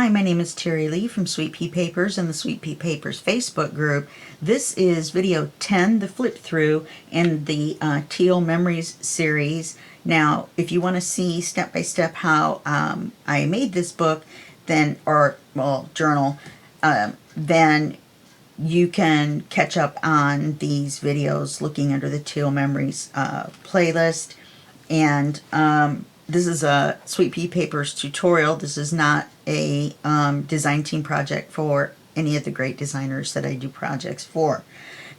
Hi, my name is Terry Lee from Sweet Pea Papers and the Sweet Pea Papers Facebook group. This is video 10, the flip through in the Teal Memories series. Now, if you want to see step by step how I made this book, then, journal, then you can catch up on these videos looking under the Teal Memories playlist. And this is a Sweet Pea Papers tutorial. This is not a design team project for any of the great designers that I do projects for.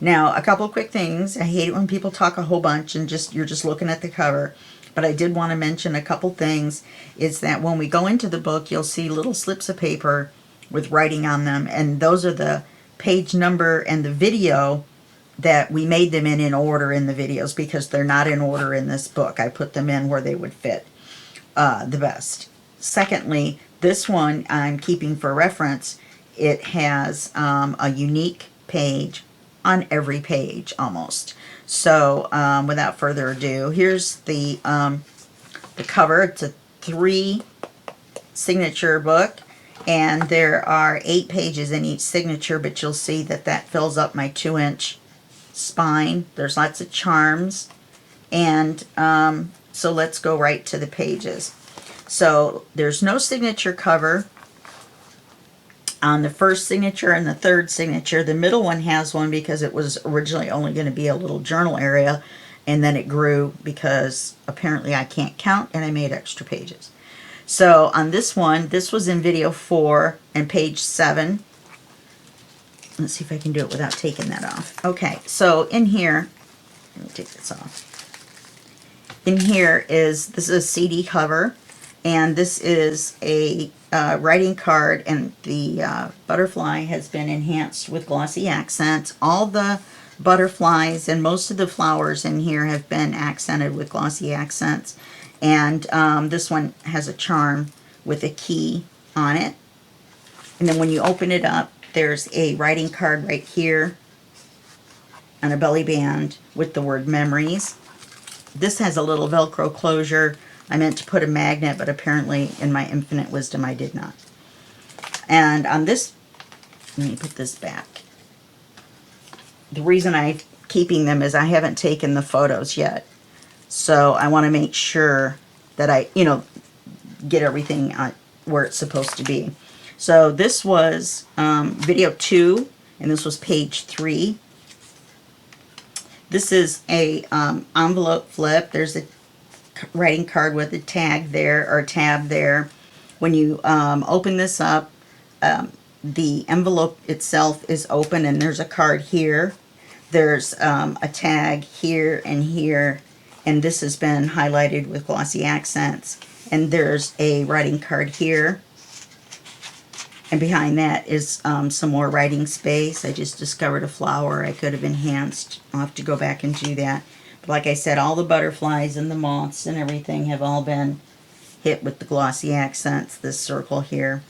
Now, a couple quick things. I hate it when people talk a whole bunch and you're just looking at the cover. But I did want to mention a couple things. Is that when we go into the book, you'll see little slips of paper with writing on them. And those are the page number and the video that we made them in order in the videos, because they're not in order in this book. I put them in where they would fit the best. Secondly, this one I'm keeping for reference. It has a unique page on every page almost. So without further ado, here's the cover. It's a 3 signature book, and there are 8 pages in each signature, but you'll see that fills up my 2-inch spine. There's lots of charms, and so let's go right to the pages. So there's no signature cover on the first signature and the third signature. The middle one has one because it was originally only going to be a little journal area, and then it grew because apparently I can't count and I made extra pages. So on this one, this was in video 4 and page 7. Let's see if I can do it without taking that off. Okay, so in here, let me take this off. In here this is a CD cover, and this is a writing card, and the butterfly has been enhanced with glossy accents. All the butterflies and most of the flowers in here have been accented with glossy accents. And this one has a charm with a key on it. And then when you open it up, there's a writing card right here on a belly band with the word memories. This has a little Velcro closure. I meant to put a magnet, but apparently in my infinite wisdom I did not. And on this, let me put this back. The reason I'm keeping them is I haven't taken the photos yet. So I want to make sure that I, get everything where it's supposed to be. So this was video 2, and this was page 3. This is a envelope flip. There's a writing card with a tag there, or a tab there. When you open this up, the envelope itself is open, and there's a card here. There's a tag here and here, and this has been highlighted with glossy accents. And there's a writing card here. And behind that is some more writing space. I just discovered a flower I could have enhanced. I'll have to go back and do that. But like I said, all the butterflies and the moths and everything have all been hit with the glossy accents. This circle here.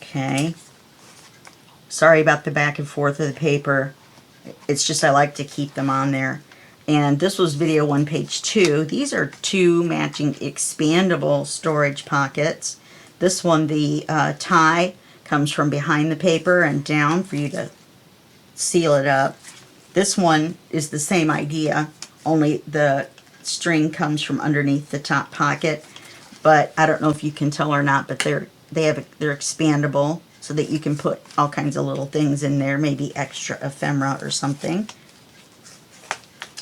Okay. Sorry about the back and forth of the paper. It's just I like to keep them on there. And this was video 1, page 2. These are 2 matching expandable storage pockets. This one, the tie comes from behind the paper and down for you to seal it up. This one is the same idea, only the string comes from underneath the top pocket. But I don't know if you can tell or not, but they're expandable so that you can put all kinds of little things in there, maybe extra ephemera or something.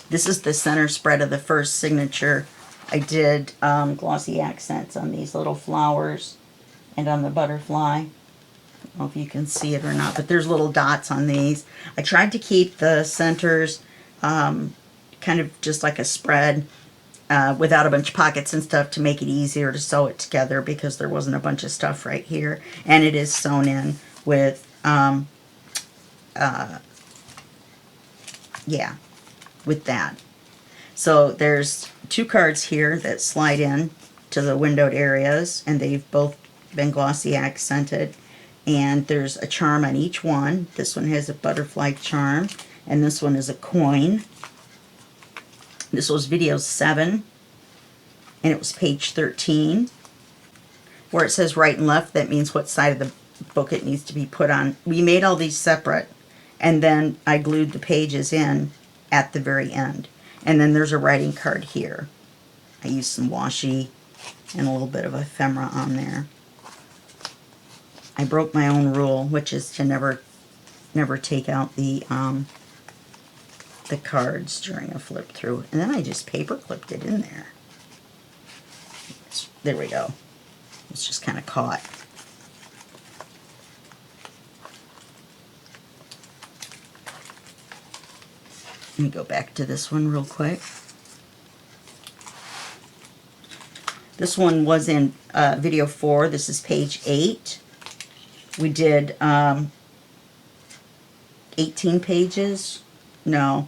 This is the center spread of the first signature. I did glossy accents on these little flowers and on the butterfly. I don't know if you can see it or not, but there's little dots on these. I tried to keep the centers kind of just like a spread without a bunch of pockets and stuff to make it easier to sew it together, because there wasn't a bunch of stuff right here. And it is sewn in with, with that. So there's 2 cards here that slide in to the windowed areas, and they've both been glossy accented. And there's a charm on each one. This one has a butterfly charm, and this one is a coin. This was video 7, and it was page 13. where it says right and left, that means what side of the book it needs to be put on. We made all these separate, and then I glued the pages in at the very end. And then there's a writing card here. I used some washi and a little bit of ephemera on there. I broke my own rule, which is to never take out the cards during a flip through. And then I just paper clipped it in there. There we go. It's just kind of caught. Let me go back to this one real quick. This one was in video 4. This is page 8. We did 18 pages. No,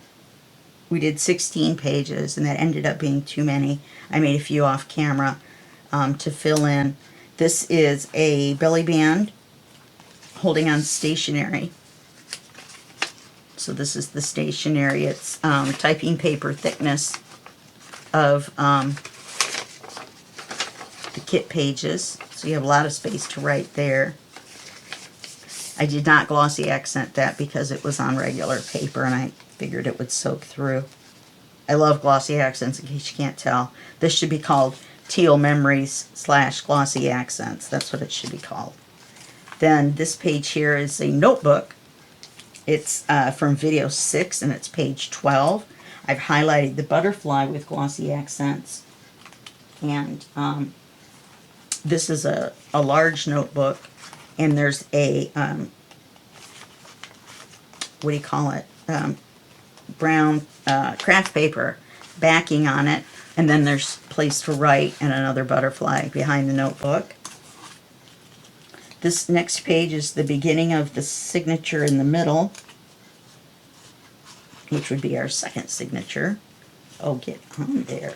we did 16 pages, and that ended up being too many. I made a few off camera to fill in. This is a belly band holding on stationery. So this is the stationery. It's typing paper thickness of the kit pages. So you have a lot of space to write there. I did not glossy accent that because it was on regular paper and I figured it would soak through. I love glossy accents, in case you can't tell. This should be called Teal Memories / Glossy Accents. That's what it should be called. Then this page here is a notebook. It's from video 6 and it's page 12. I've highlighted the butterfly with glossy accents. And this is a large notebook. And there's a, what do you call it? Brown craft paper backing on it. And then there's place to write and another butterfly behind the notebook. This next page is the beginning of the signature in the middle, which would be our second signature. Oh, get on there.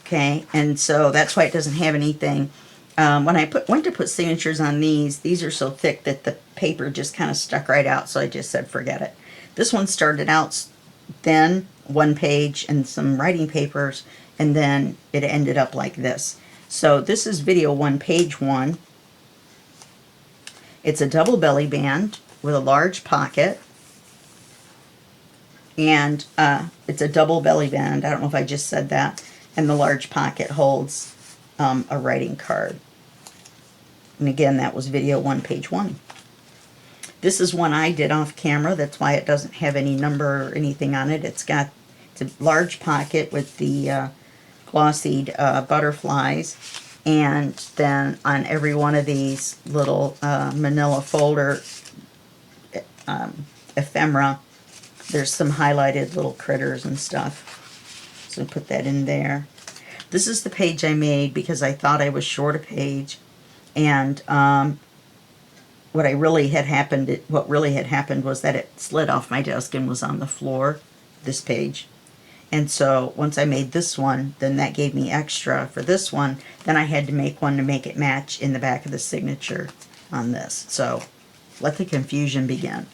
Okay, and so that's why it doesn't have anything. When I went to put signatures on these are so thick that the paper just kind of stuck right out, so I just said forget it. This one started out thin, 1 page and some writing papers, and then it ended up like this. So this is video 1, page 1. It's a double belly band with a large pocket, and it's a double belly band. I don't know if I just said that. And the large pocket holds a writing card. And again, that was video 1, page 1. This is one I did off camera. That's why it doesn't have any number or anything on it. It's a large pocket with the glossied butterflies. And then on every one of these little manila folder ephemera, there's some highlighted little critters and stuff. So put that in there. This is the page I made because I thought I was short a page, and what really had happened was that it slid off my desk and was on the floor. This page, and so once I made this one, then that gave me extra for this one. Then I had to make one to make it match in the back of the signature on this. So let the confusion begin.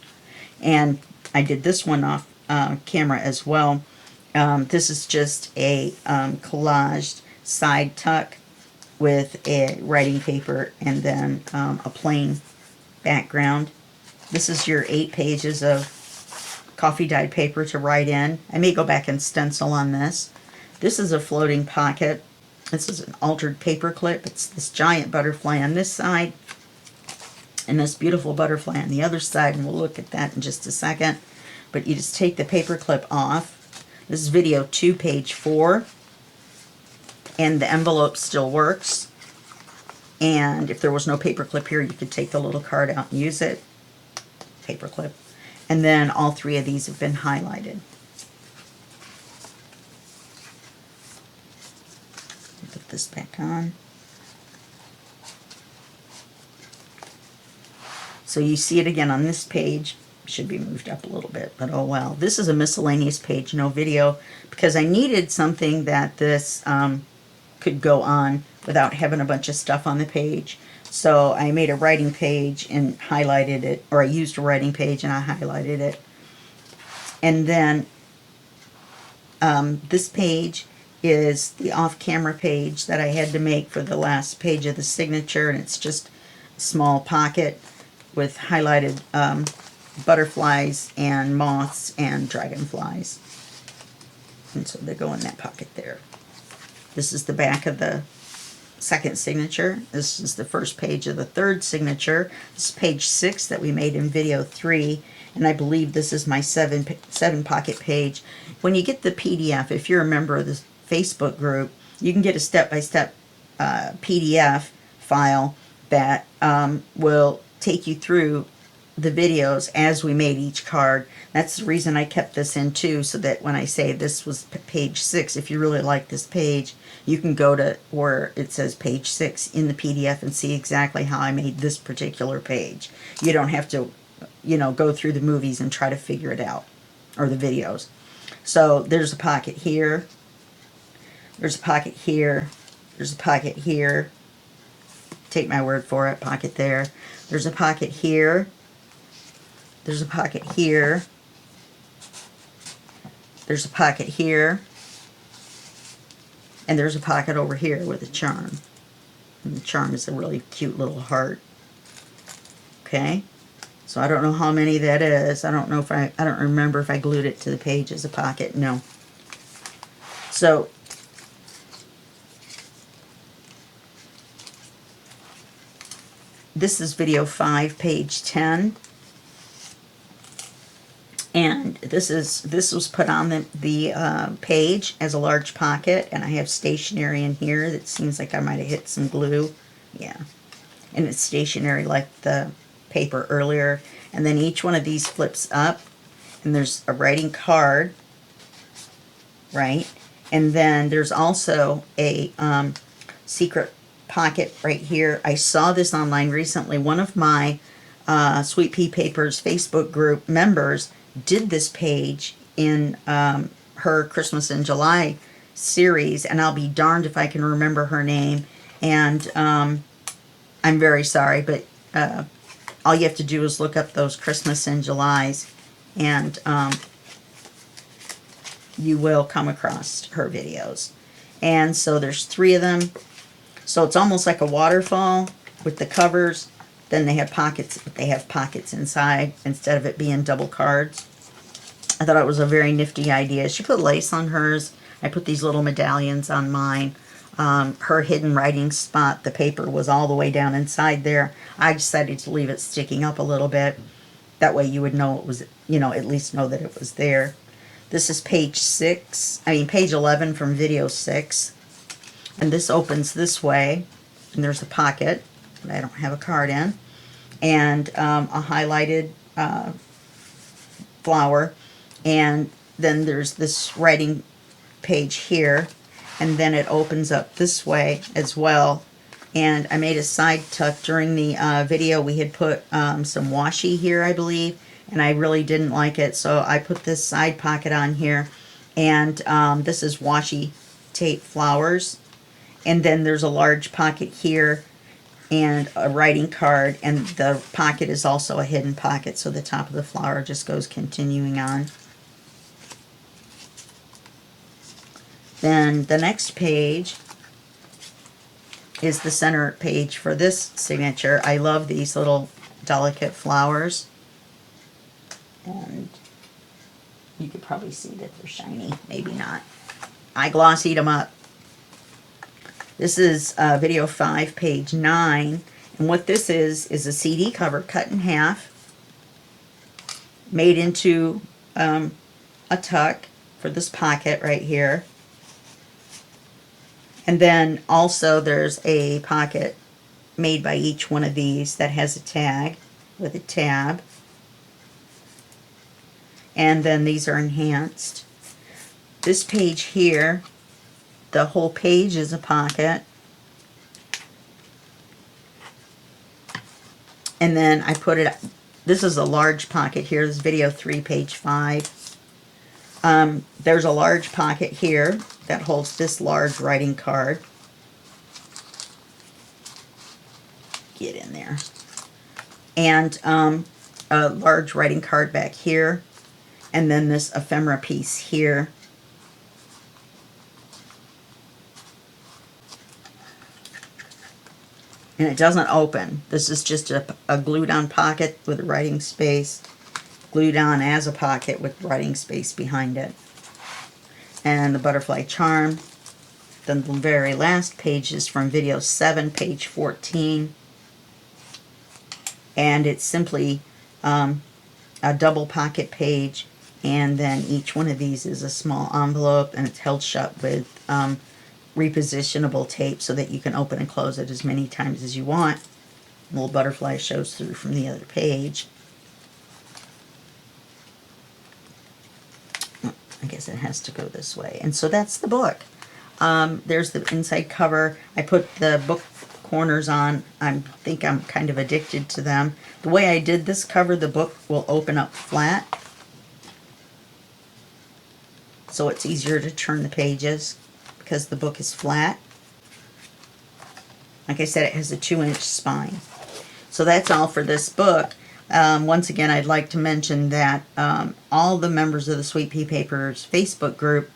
And I did this one off camera as well. This is just a collaged side tuck with a writing paper and then a plain background. This is your 8 pages of coffee dyed paper to write in. I may go back and stencil on this. This is a floating pocket. This is an altered paper clip. It's this giant butterfly on this side and this beautiful butterfly on the other side, and we'll look at that in just a second. But you just take the paper clip off. This is video 2, page 4, and the envelope still works. And if there was no paper clip here, you could take the little card out and use it. Paper clip. And then all 3 of these have been highlighted. Put this back on. So you see it again on this page. Should be moved up a little bit, but oh well. This is a miscellaneous page, no video, because I needed something that this could go on without having a bunch of stuff on the page. So I made a writing page and highlighted it, or I used a writing page and I highlighted it. And then this page is the off-camera page that I had to make for the last page of the signature, and it's just a small pocket with highlighted butterflies and moths and dragonflies. And so they go in that pocket there. This is the back of the second signature. This is the first page of the third signature. This is page 6 that we made in video 3, and I believe this is my 7 pocket page. When you get the PDF, if you're a member of the Facebook group, you can get a step-by-step PDF file that will take you through the videos as we made each card. That's the reason I kept this in too, so that when I say this was page 6, if you really like this page, you can go to where it says page 6 in the PDF and see exactly how I made this particular page. You don't have to, you know, go through the movies and try to figure it out, or the videos. So there's a pocket here, there's a pocket here, there's a pocket here, take my word for it, pocket there, there's a pocket here, there's a pocket here, there's a pocket here, and there's a pocket over here with a charm. And the charm is a really cute little heart. Okay? So I don't know how many that is. I don't know if I don't remember if I glued it to the page as a pocket. No. So this is video 5, page 10. And this was put on the page as a large pocket, and I have stationery in here that seems like I might have hit some glue. Yeah. And it's stationery like the paper earlier. And then each one of these flips up, and there's a writing card, right? And then there's also a secret pocket right here. I saw this online recently. One of my Sweet Pea Papers Facebook group members did this page in her Christmas in July series, and I'll be darned if I can remember her name, and I'm very sorry, but all you have to do is look up those Christmas in Julys, and you will come across her videos. And so there's 3 of them, so it's almost like a waterfall with the covers. Then they have pockets, but they have pockets inside instead of it being double cards. I thought it was a very nifty idea. She put lace on hers. I put these little medallions on mine. Her hidden writing spot, the paper was all the way down inside there. I decided to leave it sticking up a little bit. That way you would know it was, you know, at least know that it was there. This is page 11 from video 6. And this opens this way. And there's a pocket that I don't have a card in. And a highlighted flower. And then there's this writing page here. And then it opens up this way as well. And I made a side tuck during the video. We had put some washi here, I believe, and I really didn't like it, so I put this side pocket on here. And this is washi tape flowers. And then there's a large pocket here and a writing card, and the pocket is also a hidden pocket, so the top of the flower just goes continuing on. Then the next page is the center page for this signature. I love these little delicate flowers. And you could probably see that they're shiny. Maybe not. I glossied them up. This is video 5, page 9. And what this is a CD cover cut in half, made into a tuck for this pocket right here. And then also there's a pocket made by each one of these that has a tag with a tab. And then these are enhanced. This page here, the whole page is a pocket. And then I put it, this is a large pocket here. This is video 3, page 5. There's a large pocket here that holds this large writing card. Get in there. And a large writing card back here. And then this ephemera piece here. And it doesn't open. This is just a glued on pocket with a writing space, glued on as a pocket with writing space behind it. And the butterfly charm. Then the very last page is from video 7, page 14. And it's simply a double pocket page, and then each one of these is a small envelope, and it's held shut with repositionable tape so that you can open and close it as many times as you want. The little butterfly shows through from the other page. I guess it has to go this way. And so that's the book. There's the inside cover. I put the book corners on. I think I'm kind of addicted to them. The way I did this cover, the book will open up flat, so it's easier to turn the pages because the book is flat. Like I said, it has a 2-inch spine. So that's all for this book. Once again, I'd like to mention that all the members of the Sweet Pea Papers Facebook group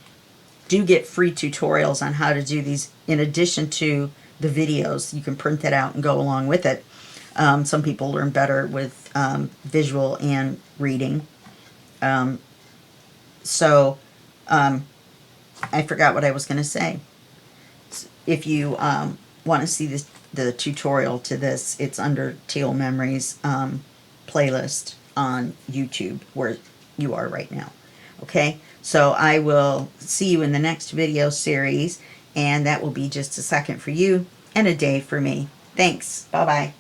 do get free tutorials on how to do these in addition to the videos. You can print that out and go along with it. Some people learn better with visual and reading. I forgot what I was going to say. If you want to see the tutorial to this, it's under Teal Memories playlist on YouTube where you are right now. Okay, so I will see you in the next video series, and that will be just a second for you and a day for me. Thanks. Bye-bye.